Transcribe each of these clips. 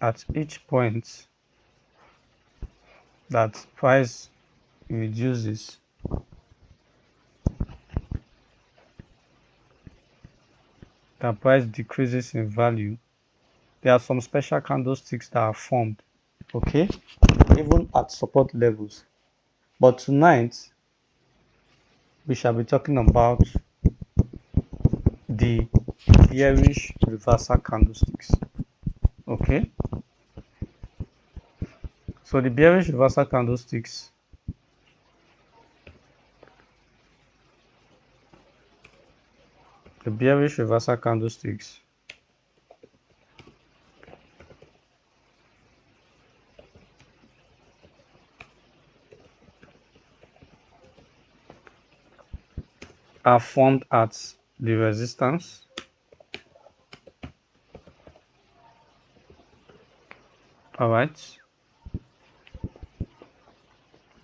at each point that price reduces, that price decreases in value, there are some special candlesticks that are formed, okay, even at support levels. But tonight we shall be talking about the bearish reversal candlesticks. Okay, so the bearish reversal candlesticks are formed at the resistance, all right.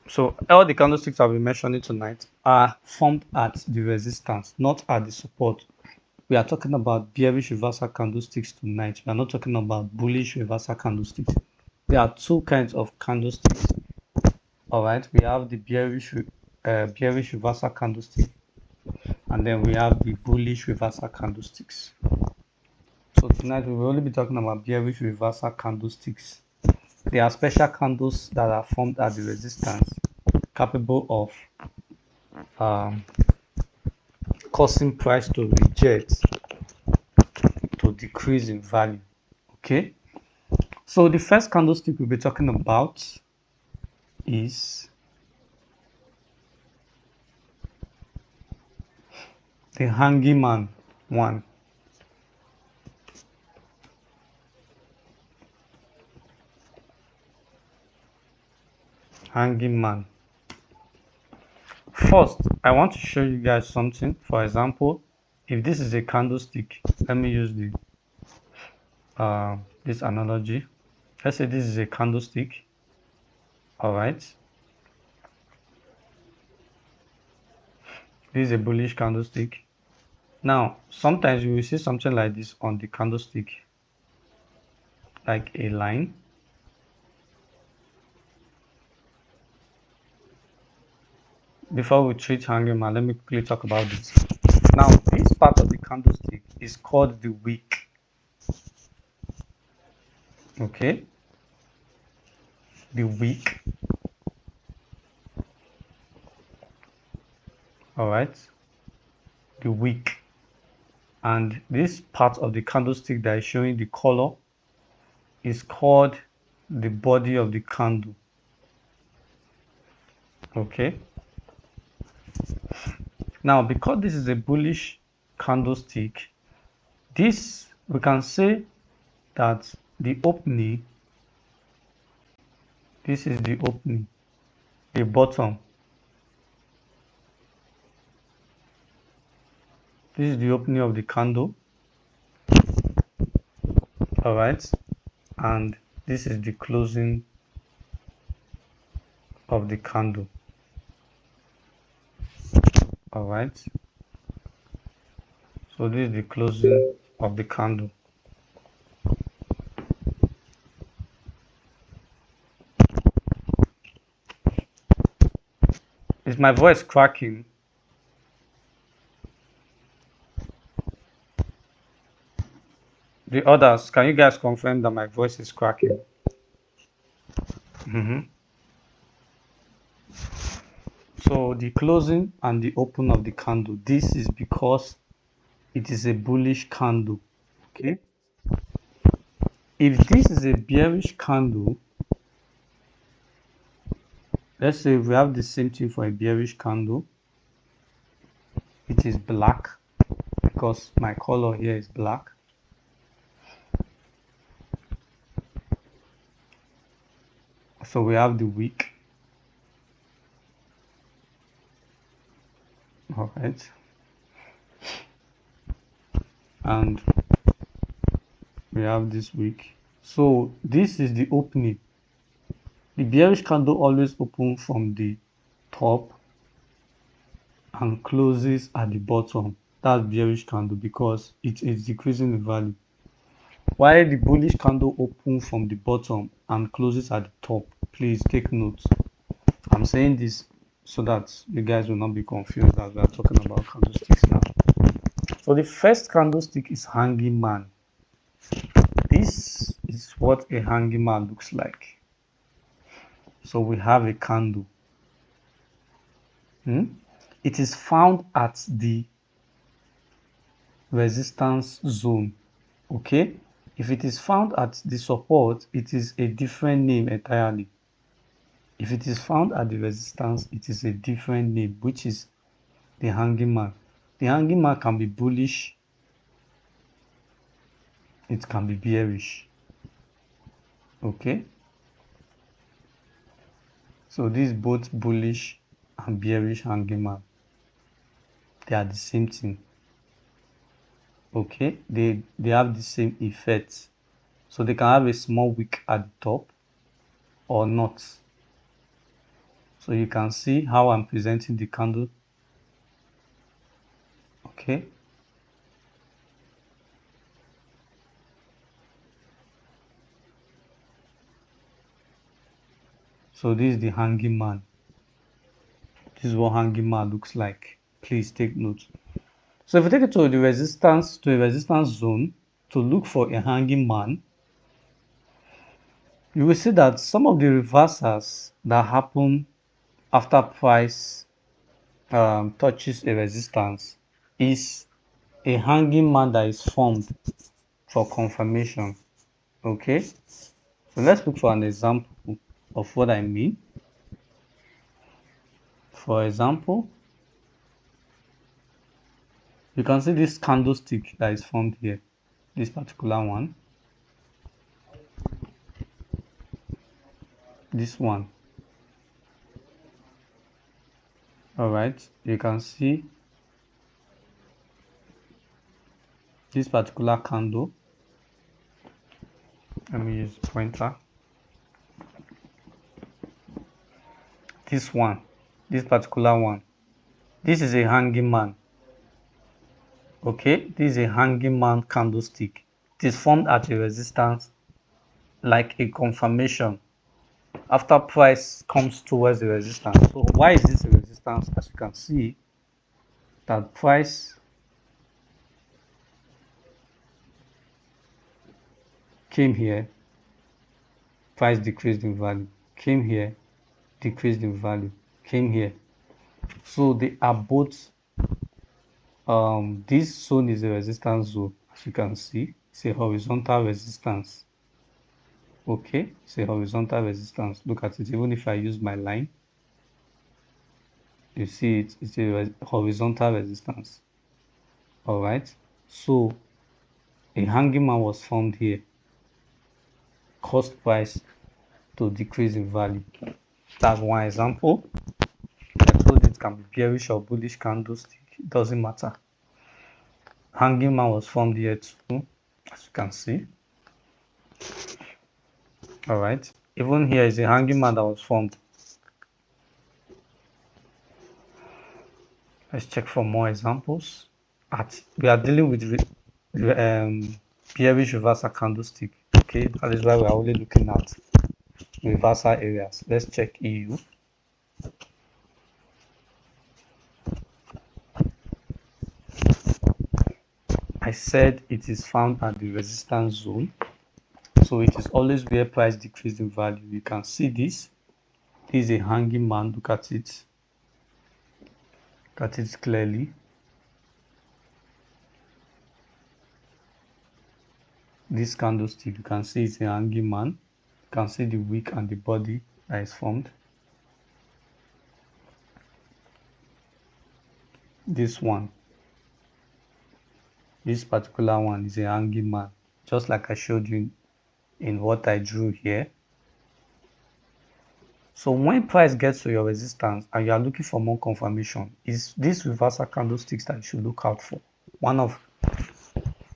So all the candlesticks I'll be mentioning tonight are formed at the resistance, not at the support. We are talking about bearish reversal candlesticks tonight. We are not talking about bullish reversal candlesticks. There are two kinds of candlesticks. All right, we have the bearish reversal candlestick, and then we have the bullish reversal candlesticks. So tonight we will only be talking about bearish reversal candlesticks. There are special candles that are formed at the resistance, capable of causing price to reject, to decrease in value. Okay, so the first candlestick we'll be talking about is the hanging man one. Hanging man. First, I want to show you guys something. For example, if this is a candlestick, let me use the this analogy. Let's say this is a candlestick. All right, this is a bullish candlestick. Now, sometimes you will see something like this on the candlestick, like a line. Before we treat hanging man, let me quickly talk about this. Now, this part of the candlestick is called the wick. Okay, the wick. All right, the wick. And this part of the candlestick that is showing the color is called the body of the candle. Okay, now because this is a bullish candlestick, this we can say that the opening, this is the opening, the bottom, this is the opening of the candle. All right, and this is the closing of the candle. All right, so this is the closing of the candle. Is my voice cracking? The others, can you guys confirm that my voice is cracking? So the closing and the open of the candle, this is because it is a bullish candle. Okay, if this is a bearish candle, let's say we have the same thing for a bearish candle, it is black because my color here is black. So we have the wick. All right, and we have this wick. So this is the opening. The bearish candle always opens from the top and closes at the bottom. That's bearish candle because it is decreasing in value. While the bullish candle opens from the bottom and closes at the top. Please take note. I'm saying this so that you guys will not be confused as we are talking about candlesticks now. So the first candlestick is hanging man. This is what a hanging man looks like. So we have a candle. It is found at the resistance zone. Okay, if it is found at the support, it is a different name entirely. If it is found at the resistance, it is a different name, which is the hanging man. The hanging man can be bullish, it can be bearish. Okay, so this is both bullish and bearish hanging man. They are the same thing. Okay, they have the same effect. So they can have a small wick at the top or not. So you can see how I'm presenting the candle. Okay, so this is the hanging man. This is what hanging man looks like. Please take note. So if we take it to the resistance, to a resistance zone to look for a hanging man, you will see that some of the reversals that happen after price touches a resistance is a hanging man that is formed for confirmation. Okay, so let's look for an example of what I mean. For example, you can see this candlestick that is formed here, this particular one, this one. All right, you can see this particular candle. Let me use pointer. This one, this particular one, this is a hanging man. Okay, this is a hanging man candlestick. It is formed at a resistance like a confirmation after price comes towards the resistance. So why is this a resistance? As you can see that price came here, price decreased in value, came here, decreased in value, came here. So they are both this zone is a resistance zone. As you can see, it's a horizontal resistance. Okay, it's a horizontal resistance. Look at it. Even if I use my line, you see it's a horizontal resistance. All right, so a hanging man was formed here, caused price to decrease in value. That's one example. I told you it can be bearish or bullish candlestick, it doesn't matter. Hanging man was formed here too, as you can see. All right, even here is a hanging man that was formed. Let's check for more examples. We are dealing with bearish reversal candlestick. Okay, that is why we are only looking at reversal areas. Let's check EU. I said it is found at the resistance zone, so it is always where price decreased in value. You can see this. This is a hanging man. Look at it. Look at it clearly. This candlestick, you can see it's a hanging man. You can see the wick and the body that is formed. This one, this particular one is a hanging man, just like I showed you in what I drew here. So when price gets to your resistance and you are looking for more confirmation, is this reversal candlesticks that you should look out for.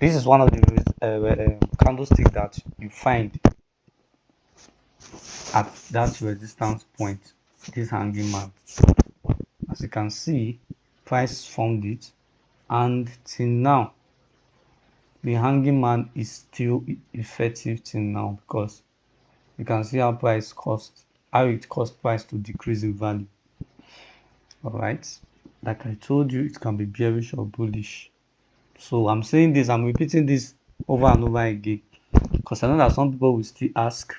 This is one of the candlestick that you find at that resistance point, this hanging man. As you can see, price formed it, and till now the hanging man is still effective till now, because you can see how it cost price to decrease in value. All right, like I told you, it can be bearish or bullish. So I'm saying this, I'm repeating this over and over again, because I know that some people will still ask.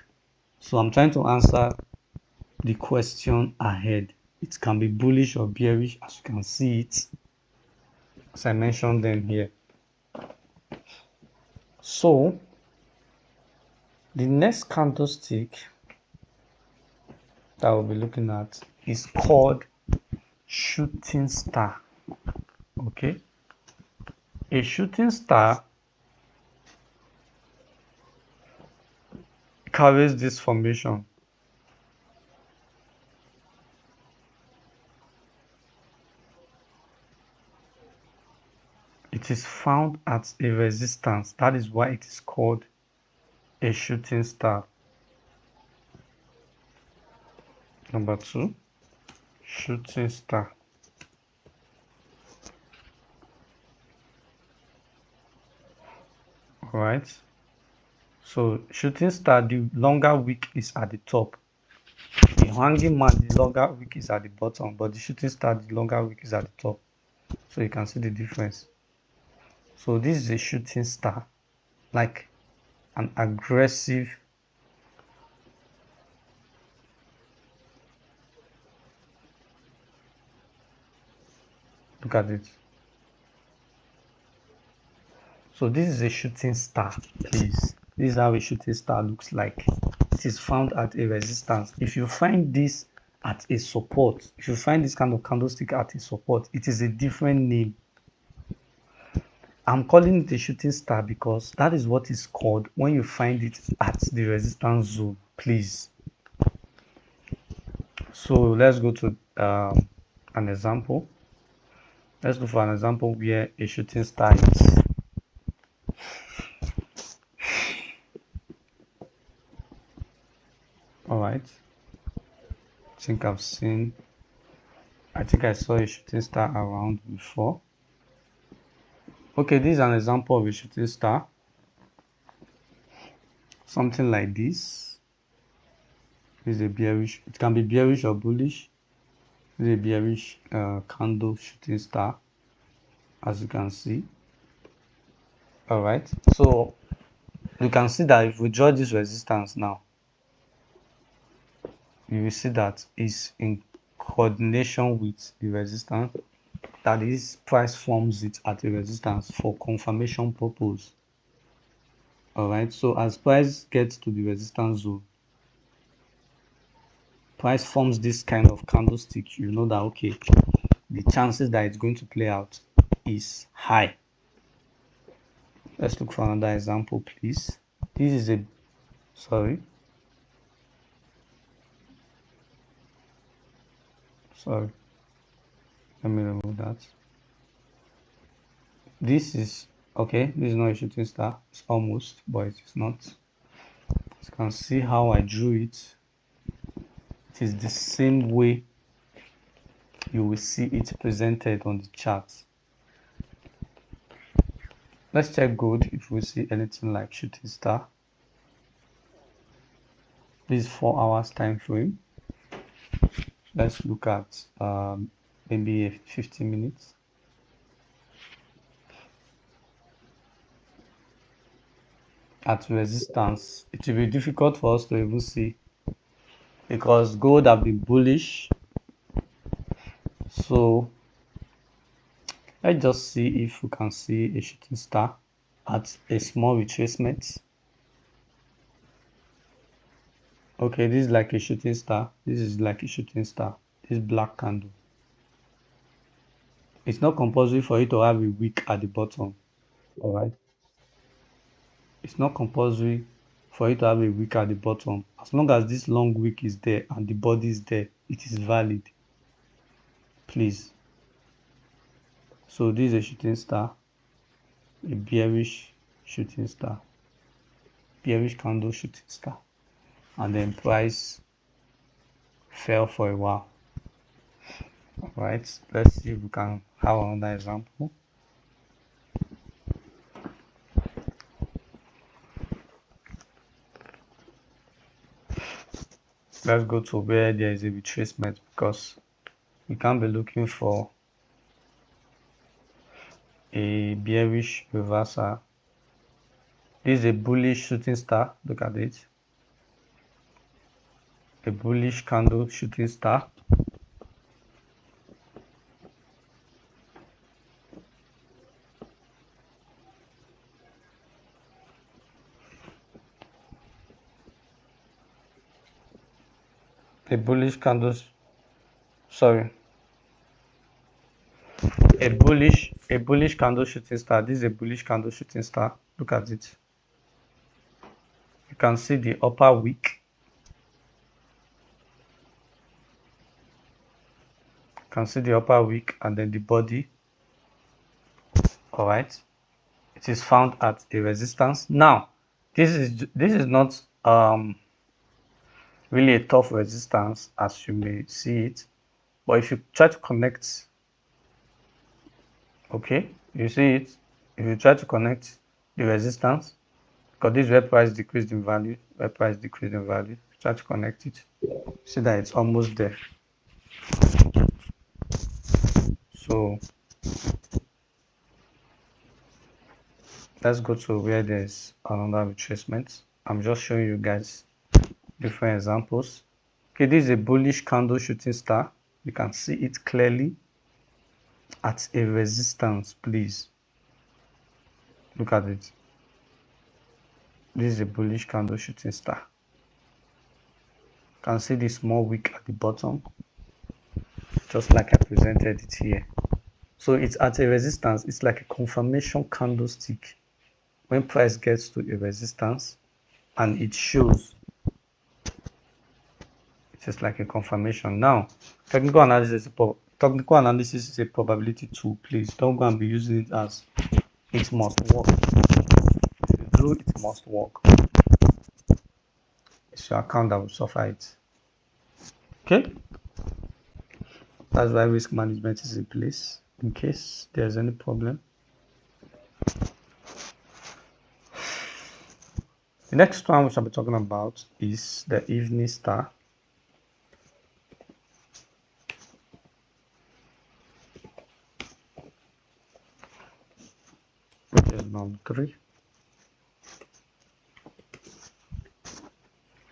So I'm trying to answer the question ahead. It can be bullish or bearish, as you can see it, as I mentioned them here. So the next candlestick that we'll be looking at is called shooting star. Okay, a shooting star carries this formation. It is found at a resistance. That is why it is called a shooting star. Number 2, shooting star. All right. So shooting star, the longer wick is at the top. The hanging man, the longer wick is at the bottom, but the shooting star, the longer wick is at the top. So you can see the difference. So this is a shooting star, like an aggressive look at it. So this is a shooting star, please. This is how a shooting star looks like. It is found at a resistance. If you find this at a support, if you find this kind of candlestick at a support, it is a different name. I'm calling it a shooting star because that is what is called when you find it at the resistance zone, please. So let's go to an example. Let's look for an example where a shooting star is. All right. I think I saw a shooting star around before. Okay, this is an example of a shooting star. Something like this. This is a bearish. It can be bearish or bullish. This is a bearish candle shooting star, as you can see. All right. So you can see that if we draw this resistance now, you will see that it's in coordination with the resistance. That is, price forms it at a resistance for confirmation purpose. All right, so as price gets to the resistance zone, price forms this kind of candlestick. You know that, okay, the chances that it's going to play out is high. Let's look for another example, please. This is a sorry let me remove that. This is okay. This is not a shooting star. It's almost, but it is not. You can see how I drew it. It is the same way you will see it presented on the chart. Let's check gold if we see anything like shooting star. This is 4 hours time frame. Let's look at maybe 15 minutes. At resistance, it will be difficult for us to even see because gold have been bullish. So let's just see if we can see a shooting star at a small retracement. Okay, this is like a shooting star. This is like a shooting star. This black candle. It's not compulsory for you to have a wick at the bottom. All right. It's not compulsory for you to have a wick at the bottom. As long as this long wick is there and the body is there, it is valid. Please. So this is a shooting star, a bearish shooting star, bearish candle shooting star, and then price fell for a while. All right, let's see if we can have another example. let's go to where there is a retracement, because we can't be looking for a bearish reversal. This is a bullish shooting star. Look at it. A bullish candle shooting star. A bullish candle, sorry, a bullish candle shooting star. This is a bullish candle shooting star. Look at it. You can see the upper wick. You can see the upper wick and then the body. All right. It is found at a resistance. Now, this is not really a tough resistance as you may see it, but if you try to connect, okay, you see it. If you try to connect the resistance, because this is where price decreased in value, try to connect it, see that it's almost there. So let's go to where there's another retracement. I'm just showing you guys different examples. Okay, this is a bullish candle shooting star. You can see it clearly at a resistance. Please look at it. This is a bullish candle shooting star. You can see the small wick at the bottom, just like I presented it here. So it's at a resistance. It's like a confirmation candlestick. When price gets to a resistance and it shows, it is like a confirmation. Now, technical analysis is a probability tool. Please don't go and be using it as it must work. If you do, it must work. It's your account that will suffer it. Okay, that's why risk management is in place in case there's any problem. The next one we shall be talking about is the evening star. Which is number 3.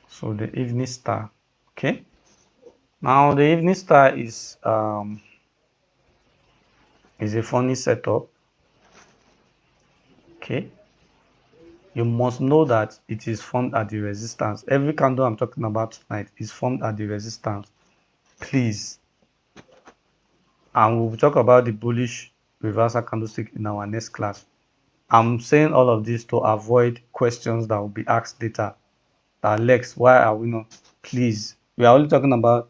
So the evening star. Okay. Now the evening star is a funny setup. Okay. You must know that it is formed at the resistance. Every candle I'm talking about tonight is formed at the resistance. Please. And we'll talk about the bullish reversal candlestick in our next class. I'm saying all of this to avoid questions that will be asked later. That Lex, why are we not? Please. We are only talking about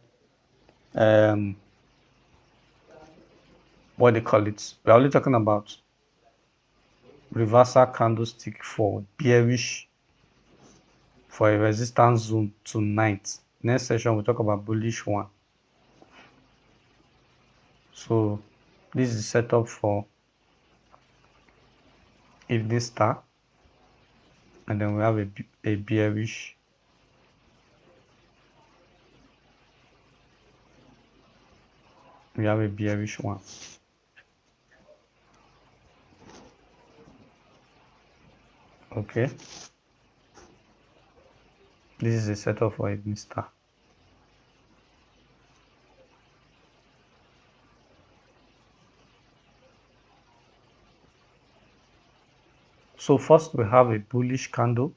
what they call it. We are only talking about reversal candlestick for bearish for a resistance zone tonight. Next session we'll talk about bullish one. So this is set up for evening star, and then we have a bearish one. Okay, this is a setup for evening star. So first we have a bullish candle,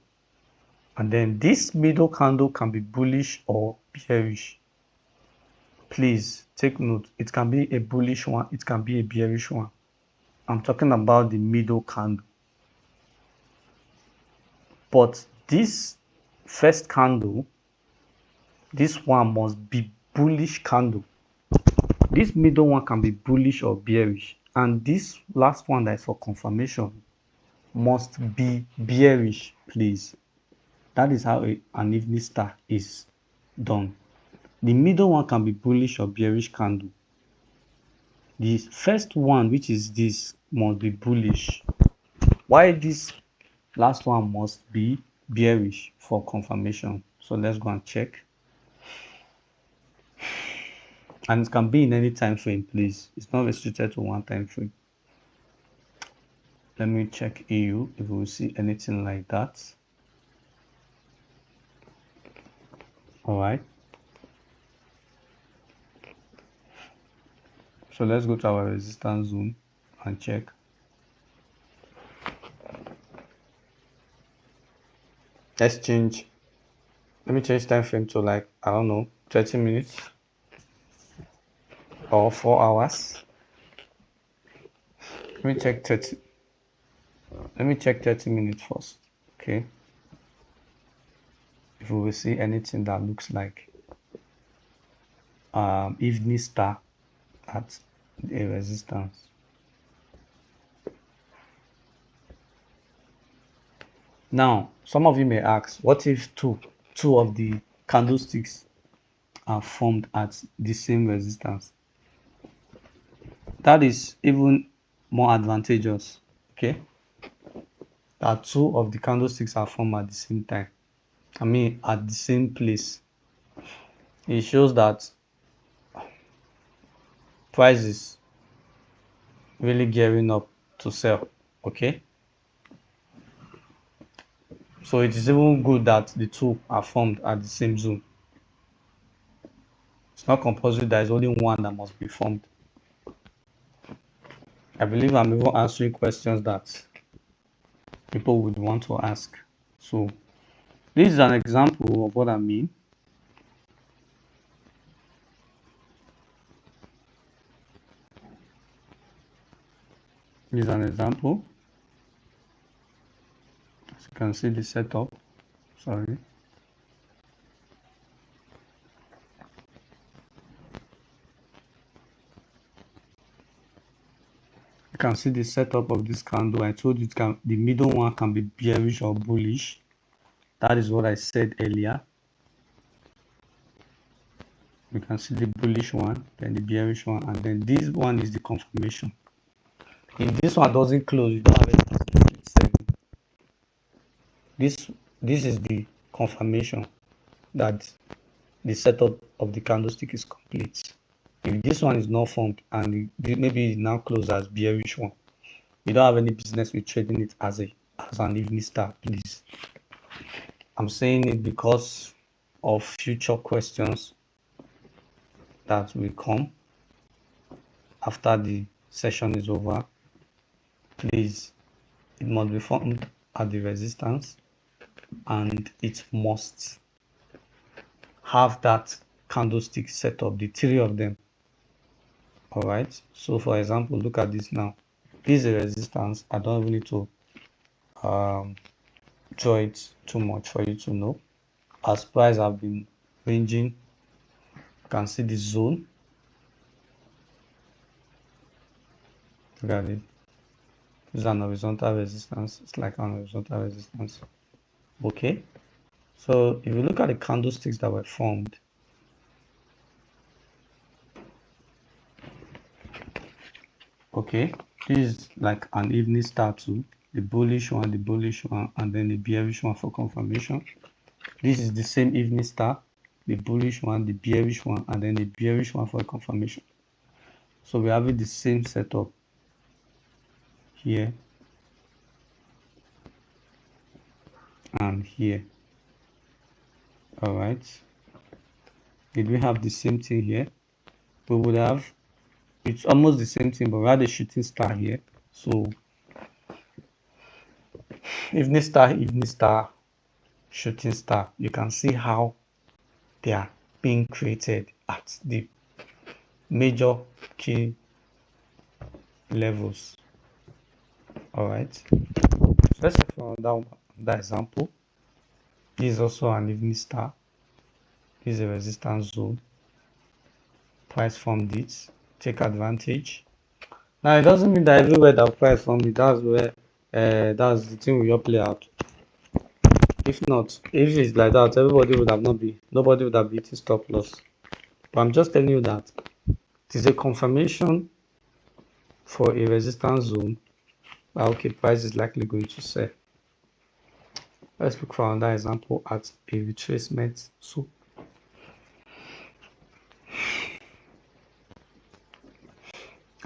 and then this middle candle can be bullish or bearish. Please take note, it can be a bullish one, it can be a bearish one. I'm talking about the middle candle. But this first candle, this one must be bullish candle. This middle one can be bullish or bearish, and this last one that is for confirmation must be bearish. Please, that is how an evening star is done. The middle one can be bullish or bearish candle. The first one, which is this, must be bullish, while this last one must be bearish for confirmation. So let's go and check. and it can be in any time frame, please. It's not restricted to one time frame. Let me check EU if we see anything like that. All right. So let's go to our resistance zone and check. Let's change. Let me change time frame to like, I don't know, 30 minutes or 4 hours. Let me check 30. Let me check 30 minutes first. Okay. If we will see anything that looks like evening star at a resistance. Now, some of you may ask, what if two of the candlesticks are formed at the same resistance? That is even more advantageous, okay? That two of the candlesticks are formed at the same time. I mean, at the same place. It shows that prices really gearing up to sell, okay? So it is even good that the two are formed at the same zone. It's not compulsory, there is only one that must be formed. I believe I'm even answering questions that people would want to ask. So this is an example of what I mean. This is an example. As you can see the setup. Sorry. You can see the setup of this candle. I told you the middle one can be bearish or bullish. That is what I said earlier. You can see the bullish one, then the bearish one, and then this one is the confirmation. If this one doesn't close, you don't have any business. This is the confirmation that the setup of the candlestick is complete. If this one is not formed and maybe it now closes as bearish one, you don't have any business with trading it as an evening star, please. I'm saying it because of future questions that will come after the session is over. Please, it must be formed at the resistance and it must have that candlestick setup, the three of them. All right, so for example, look at this now. This is a resistance. I don't even need to draw it too much for you to know. As price have been ranging, you can see the zone. Look at it. This is an horizontal resistance. It's like an horizontal resistance. Okay, so if you look at the candlesticks that were formed, okay, this is like an evening star too. The bullish one, and then the bearish one for confirmation. This is the same evening star, the bullish one, the bearish one, and then the bearish one for confirmation. So we're having the same setup here and here. All right. Did we have the same thing here? We would have. It's almost the same thing, but we had a shooting star here. So evening star, shooting star. You can see how they are being created at the major key levels. All right. So let's check for that example. This is also an evening star. This is a resistance zone. Price formed it. Take advantage. Now it doesn't mean that everywhere that price formed it, that's where that's the thing we all play out. If not, if it's like that, nobody would have beaten stop loss. But I'm just telling you that it is a confirmation for a resistance zone. Okay, price is likely going to sell. Let's look for another example at a retracement. So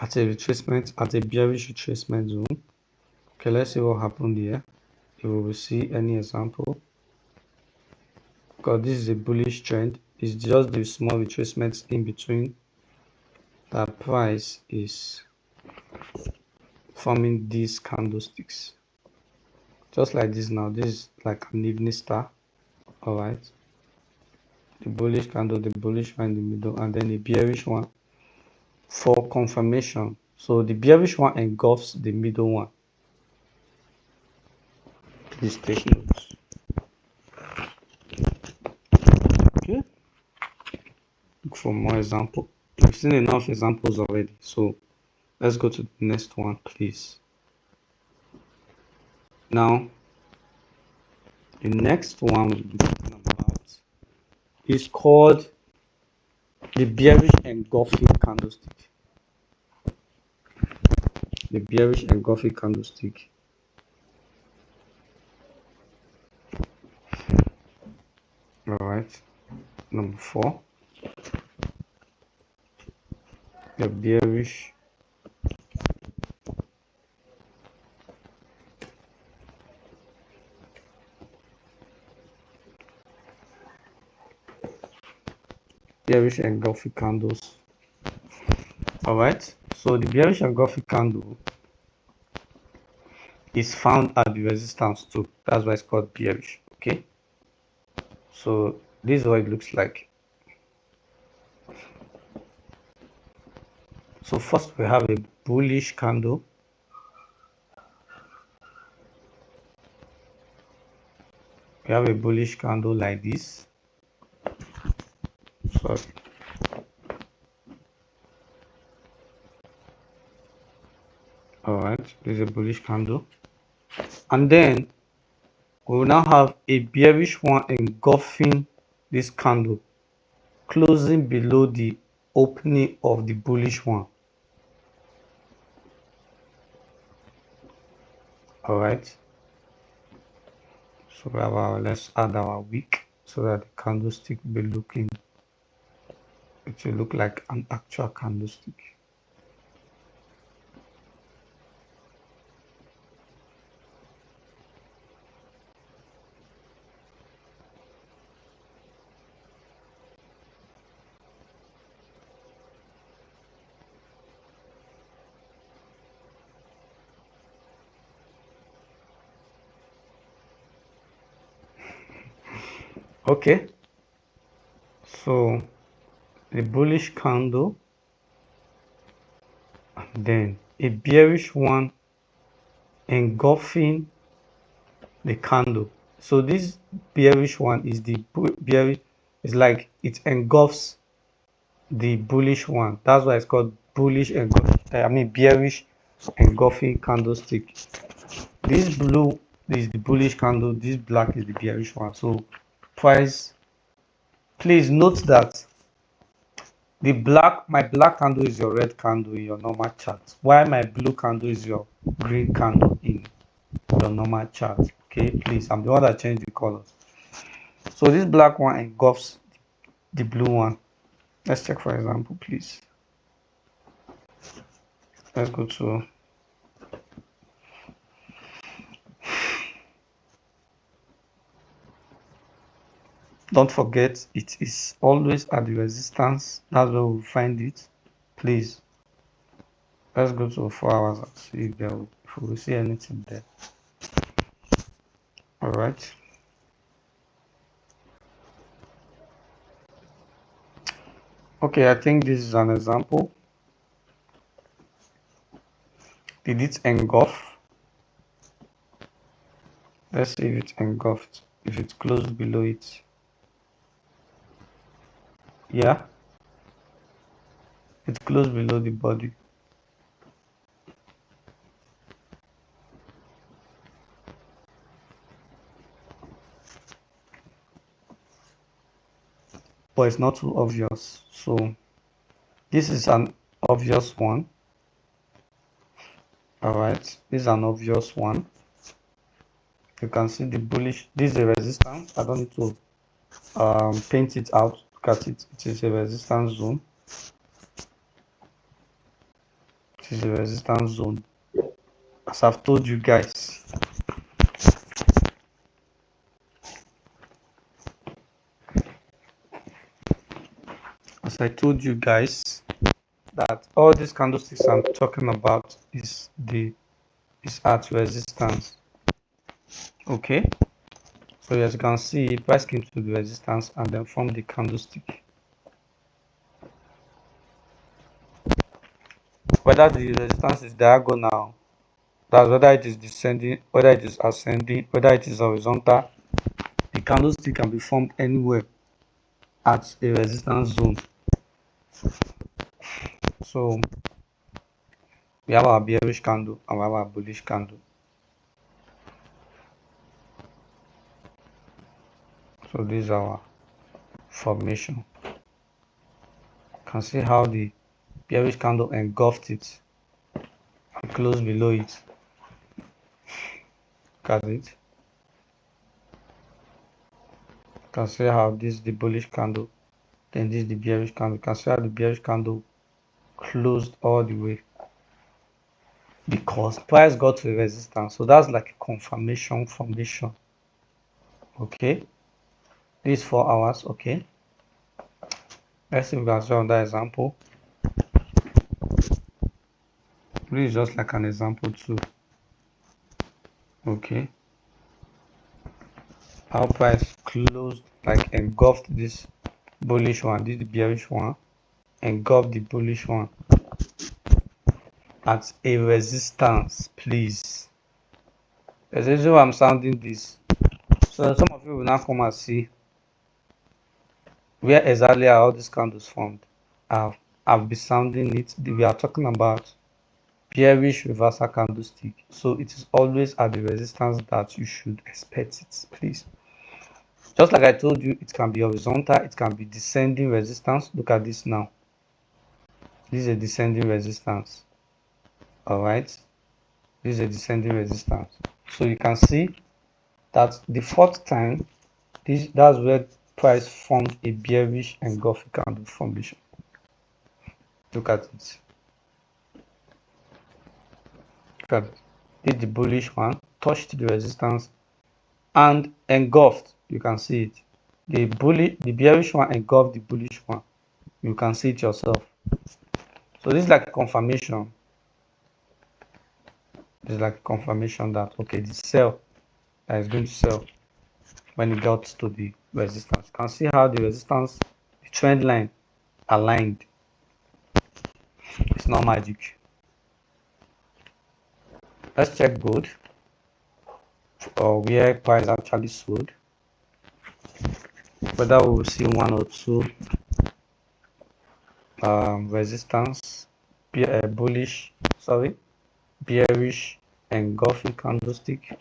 at a retracement, at a bearish retracement zone. Okay, let's see what happened here. If we will see any example, because this is a bullish trend, it's just the small retracements in between that price is forming these candlesticks, just like this. Now this is like an evening star. All right, the bullish candle, the bullish one in the middle, and then the bearish one for confirmation. So the bearish one engulfs the middle one. Please take notes. Okay, look for more example. We've seen enough examples already, so let's go to the next one, please. Now the next one we'll be talking about is called the bearish engulfing candlestick. The bearish engulfing candlestick. All right, number 4, the bearish engulfing candles. All right, so the bearish engulfing candle is found at the resistance too. That's why it's called bearish. Okay, so this is what it looks like. So first we have a bullish candle. We have a bullish candle like this. Sorry. All right, this is a bullish candle, and then we will now have a bearish one engulfing this candle, closing below the opening of the bullish one. All right, so we have let's add our wick so that the candlestick will be looking, it will look like an actual candlestick. Okay, so the bullish candle, and then a bearish one engulfing the candle. So this bearish one is the bearish, is like it engulfs the bullish one. That's why it's called bullish bearish engulfing candlestick. This blue is the bullish candle, this black is the bearish one. So price, please note that the black, my black candle is your red candle in your normal chart, while my blue candle is your green candle in your normal chart. Okay, please, I'm the one that changed the colors. So this black one engulfs the blue one. Let's check for example, please. Let's go to don't forget, it is always at the resistance. That's where we'll find it. Please, let's go to 4 hours and see if we see anything there. All right. Okay, I think this is an example. Did it engulf? Let's see if it engulfed, if it's closed below it. Yeah, it's closed below the body. But it's not too obvious. So this is an obvious one. All right, this is an obvious one. You can see the bullish, this is a resistance. I don't need to paint it out. Look at it, it is a resistance zone. This is the resistance zone. As I've told you guys, as I told you guys, that all these candlesticks I'm talking about is at resistance. Okay, so as you can see, price came to the resistance and then formed the candlestick. Whether the resistance is diagonal, that's whether it is descending, whether it is ascending, whether it is horizontal, the candlestick can be formed anywhere at a resistance zone. So we have our bearish candle and we have our bullish candle. So this is our formation. You can see how the bearish candle engulfed it and closed below it. Look at it. You can see how this is the bullish candle, then this is the bearish candle. You can see how the bearish candle closed all the way because price got to a resistance. So that's like a confirmation formation. Okay, this is 4 hours. Okay, let's see if we can show on that example. This is just like an example too. Okay, how price closed, like engulfed this bullish one, this is the bearish one, engulfed the bullish one at a resistance. Please, there's a reason why I'm sounding this. So some of you will now come and see where exactly are all these candles formed. I've been sounding it. We are talking about bearish reversal candlestick. So it is always at the resistance that you should expect it, please. Just like I told you, it can be horizontal, it can be descending resistance. Look at this now. This is a descending resistance. Alright. This is a descending resistance. So you can see that the fourth time, that's where price formed a bearish engulfing candle formation. Look at it. Look at it. This is the bullish one, touched the resistance and engulfed. You can see it. The bearish one engulfed the bullish one. You can see it yourself. So this is like a confirmation. This is like a confirmation that okay, the sell that is going to sell when it got to the resistance. You can see how the resistance, the trend line aligned. It's not magic. Let's check gold or where price actually sold. Whether we will see one or two resistance, bearish engulfing candlestick.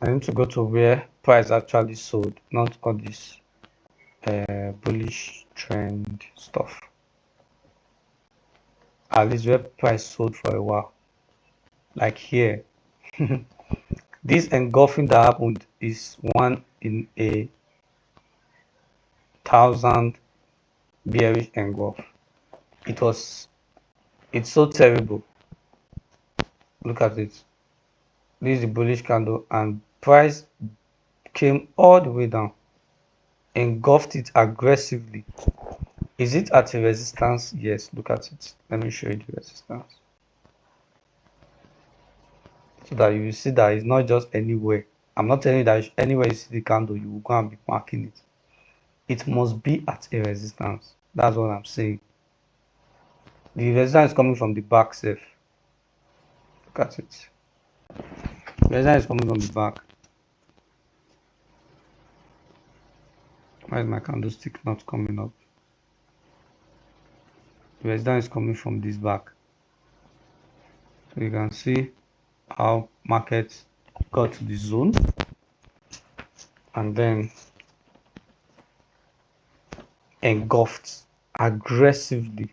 I need to go to where price actually sold, not all this bullish trend stuff. At least where price sold for a while, like here. This engulfing that happened is 1 in a 1,000 bearish engulf. It's so terrible. Look at it. This is the bullish candle and price came all the way down, engulfed it aggressively. Is it at a resistance? Yes, look at it. Let me show you the resistance so that you will see that it's not just anywhere. I'm not telling you that anywhere you see the candle you will go and be marking it. It must be at a resistance. That's what I'm saying. The resistance is coming from the back safe. Look at it. The resistance is coming from the back. Why is my candlestick not coming up? The resistance is coming from this back. So you can see how market got to the zone and then engulfed aggressively.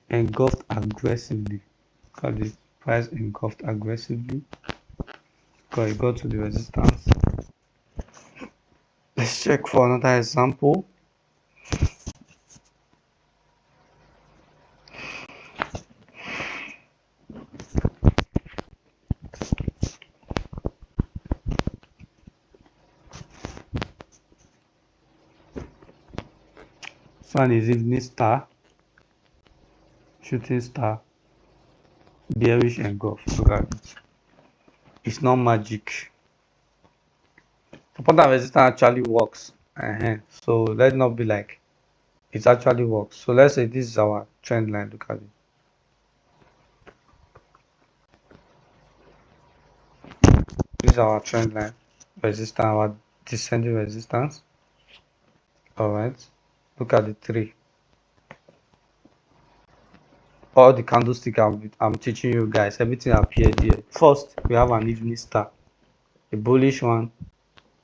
Engulfed aggressively. Look at the price engulfed aggressively. because it got to the resistance. Let's check for another example. This one is evening star, shooting star, bearish engulf. Look at it. It's not magic. Support and resistance actually works. So let's not be like it actually works. So let's say this is our trend line. Look at it. This is our trend line resistance, our descending resistance. All right. Look at the three. All the candlestick I'm teaching you guys, everything appeared here. First, we have an evening star, a bullish one,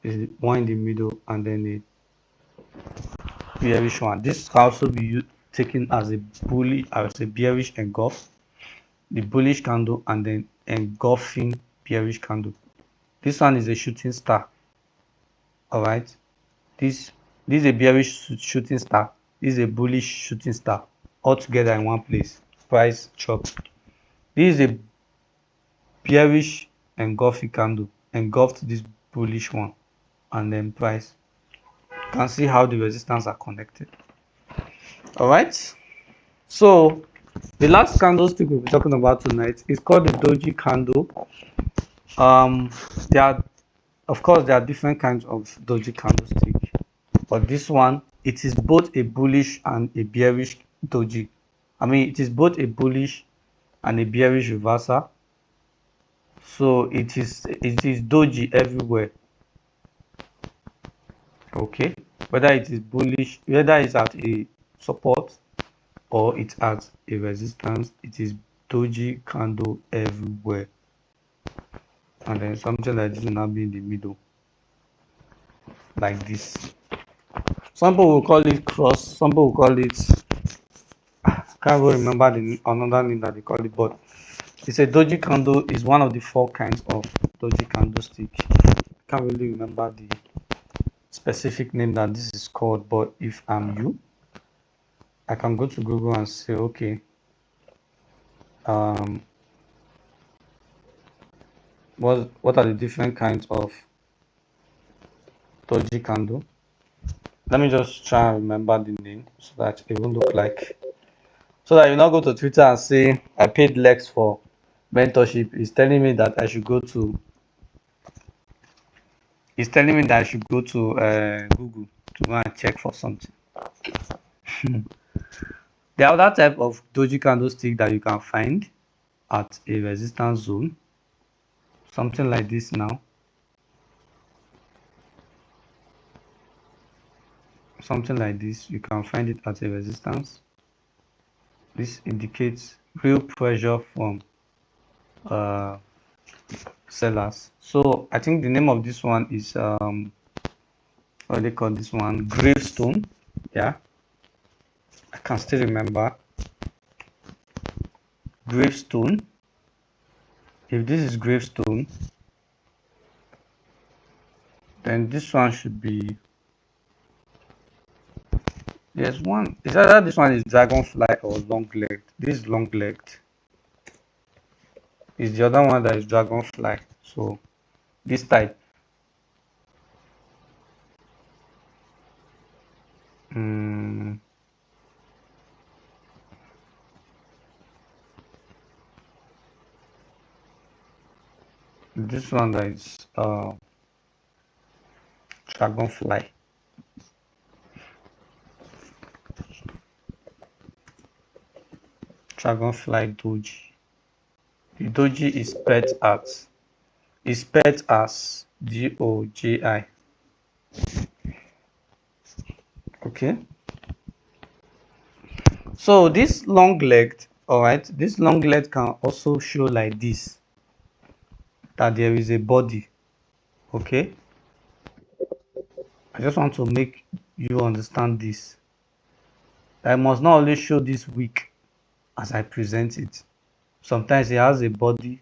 is one in the middle, and then a bearish one. This can also be taken as a bearish engulf, the bullish candle, and then engulfing bearish candle. This one is a shooting star. All right, this is a bearish shooting star. This is a bullish shooting star, all together in one place. Price chop. This is a bearish engulfing candle, engulfed this bullish one, and then price. You can see how the resistance are connected. All right. So the last candlestick we'll be talking about tonight is called the doji candle. Of course there are different kinds of doji candlestick, but this one, it is both a bullish and a bearish doji. It is both a bullish and a bearish reversal. So it is doji everywhere. Okay, whether it is bullish, whether it's at a support or it's at a resistance, it is doji candle everywhere. And then something like this will now be in the middle, like this. Some people will call it cross, some people will call it, I can't even remember another name that they call it, but it's a doji candle. Is one of the 4 kinds of doji candlestick. I can't really remember the specific name that this is called, but if I'm you, I can go to Google and say, okay, what are the different kinds of doji candle? Let me just try and remember the name so that it won't look like, so that you not go to Twitter and say I paid Lex for mentorship. It's telling me that I should go to Google to go and check for something. The other type of doji candlestick that you can find at a resistance zone, something like this now. Something like this, you can find it at a resistance. This indicates real pressure from sellers. So I think the name of this one is what they call this one, gravestone. Yeah, I can still remember gravestone. If this is gravestone, then this one should be, there's one, is either this one is dragonfly or long legged. This is long legged. Is the other one that is dragonfly. So this type, this one that is dragonfly. Dragonfly doji. The doji is spelled as DOJI. Okay, so this long legged, all right, this long leg can also show like this, that there is a body. Okay, I just want to make you understand this. I must not only show this weak as I present it. Sometimes it has a body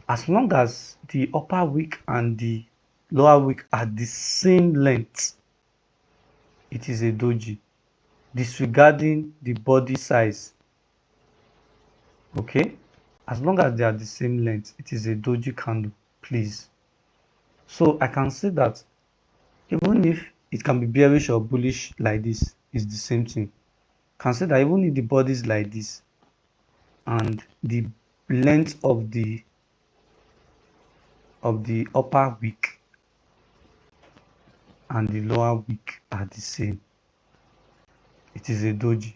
As long as the upper wick and the lower wick are the same length, it is a doji, disregarding the body size. Okay, as long as they are the same length, it is a doji candle, please. So I can say that even if it can be bearish or bullish like this, it's the same thing. Can say that even if the body is like this and the length of the upper wick and the lower wick are the same, it is a doji.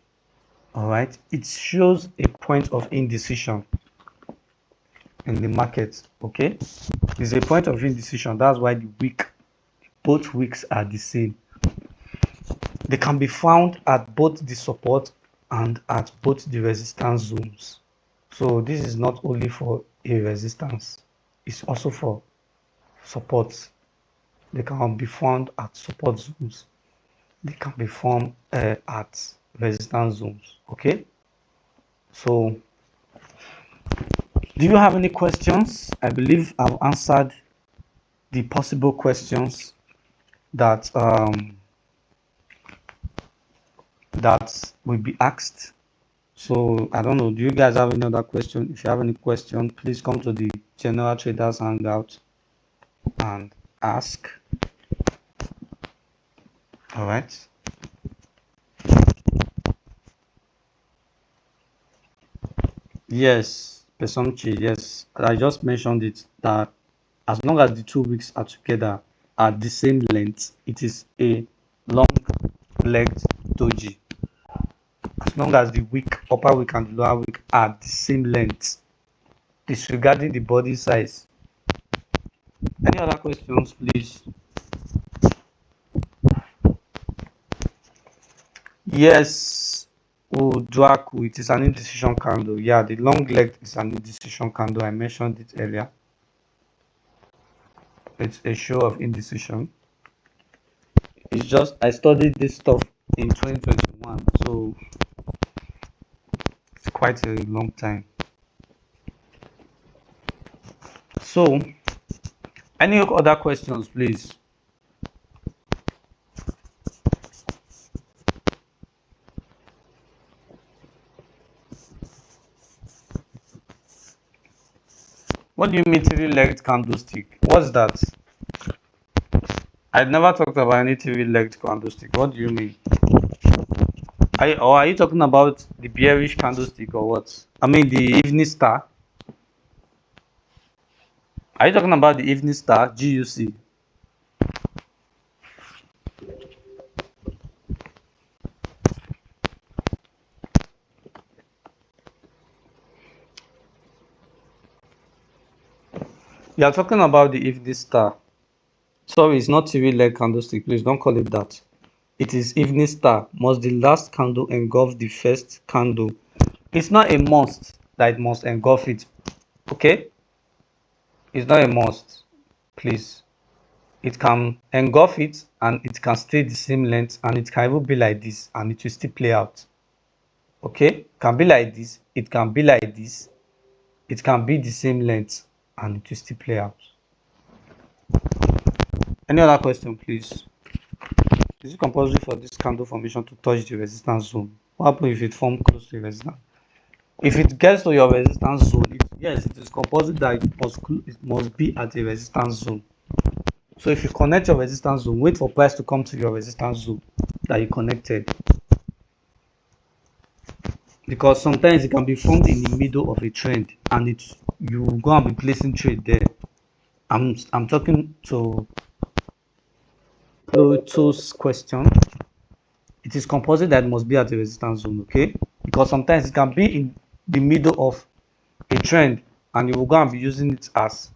All right, it shows a point of indecision in the market. Okay, it's a point of indecision. That's why the wick, both wicks are the same. They can be found at both the support and at both the resistance zones. So this is not only for a resistance, it's also for supports. They can be found at support zones. They can be found at resistance zones. Okay, so do you have any questions? I believe I've answered the possible questions that that will be asked. So I don't know, do you guys have any other question? If you have any question, please come to the general traders hangout and ask. All right. Yes, Pesomchi, yes. I just mentioned it that as long as the 2 weeks are together at the same length, it is a long-legged doji. As long as the wick, upper wick and the lower wick are the same length, disregarding the body size. Any other questions, please? Yes, Uduaku, it is an indecision candle. Yeah, the long leg is an indecision candle. I mentioned it earlier. It's a show of indecision. It's just I studied this stuff in 2021, so it's quite a long time. So, any other questions, please? What do you mean three-legged candlestick? What's that? I've never talked about any three-legged candlestick. What do you mean? Are you talking about the bearish candlestick or what? I mean the evening star. Are you talking about the evening star, GUC? You are talking about the evening star. Sorry, it's not TV leg candlestick. Please don't call it that. It is evening star. Must the last candle engulf the first candle? It's not a must that it must engulf it. Okay? It's not a must. Please. It can engulf it and it can stay the same length and it can even be like this and it will still play out. Okay? It can be like this. It can be like this. It can be the same length and it will still play out. Any other question, please? Is it compulsory for this candle formation to touch the resistance zone? What happens if it forms close to the resistance? If it gets to your resistance zone, yes, it is compulsory that it must be at a resistance zone. So if you connect your resistance zone, wait for price to come to your resistance zone that you connected. Because sometimes it can be formed in the middle of a trend and you go and be placing trade there. I'm talking to Pluto's question. It is compulsory that it must be at the resistance zone, okay? Because sometimes it can be in the middle of a trend and you will go and be using it as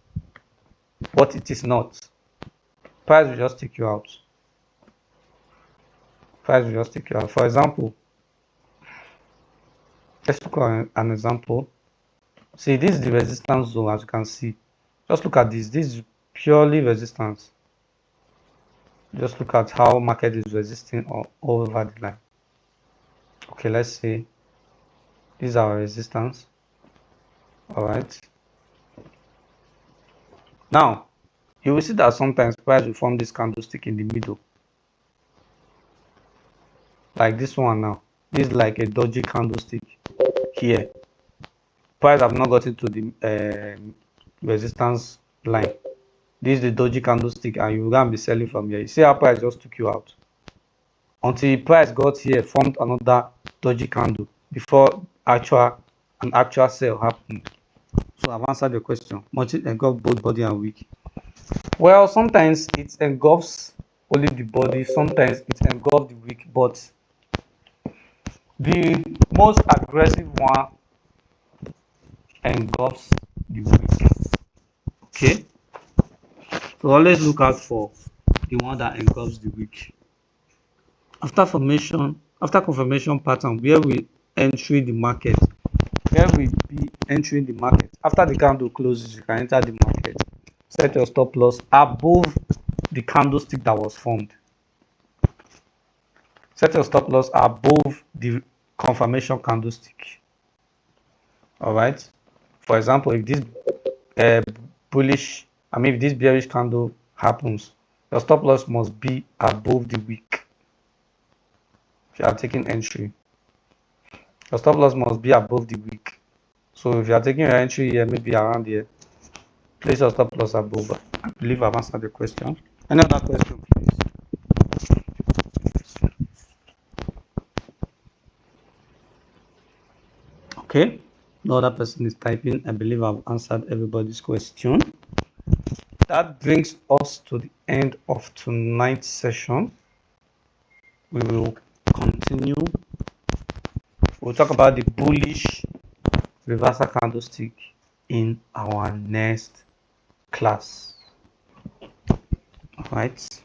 what it is not. Price will just take you out. Price will just take you out. For example, let's look at an example. See, this is the resistance zone, as you can see. Just look at this. This is purely resistance. Just look at how market is resisting all over the line. Okay, let's say this is our resistance. All right. Now, you will see that sometimes price will form this candlestick in the middle, like this one now. This is like a dodgy candlestick here. Price have not gotten to the resistance line. This is the dodgy candlestick, and you will go and be selling from here. You see how price just took you out until price got here, formed another dodgy candle before an actual sale happened. So I've answered the question. Must it engulf both body and wick? Well, sometimes it engulfs only the body, sometimes it engulfs the wick, but the most aggressive one engulfs the wick. Okay, so always look out for the one that engulfs the wick. After confirmation pattern, where we entering the market, after the candle closes, you can enter the market. Set your stop loss above the candlestick that was formed. Set your stop loss above the confirmation candlestick. All right. For example, if this if this bearish candle happens, your stop loss must be above the wick. If you are taking entry, your stop loss must be above the wick. So if you are taking your entry here, maybe around here, place your stop loss above. I believe I've answered the question. Any other question, please? Okay. No other person is typing. I believe I've answered everybody's question. That brings us to the end of tonight's session. We will continue. We'll talk about the bullish reversal candlestick in our next class. All right.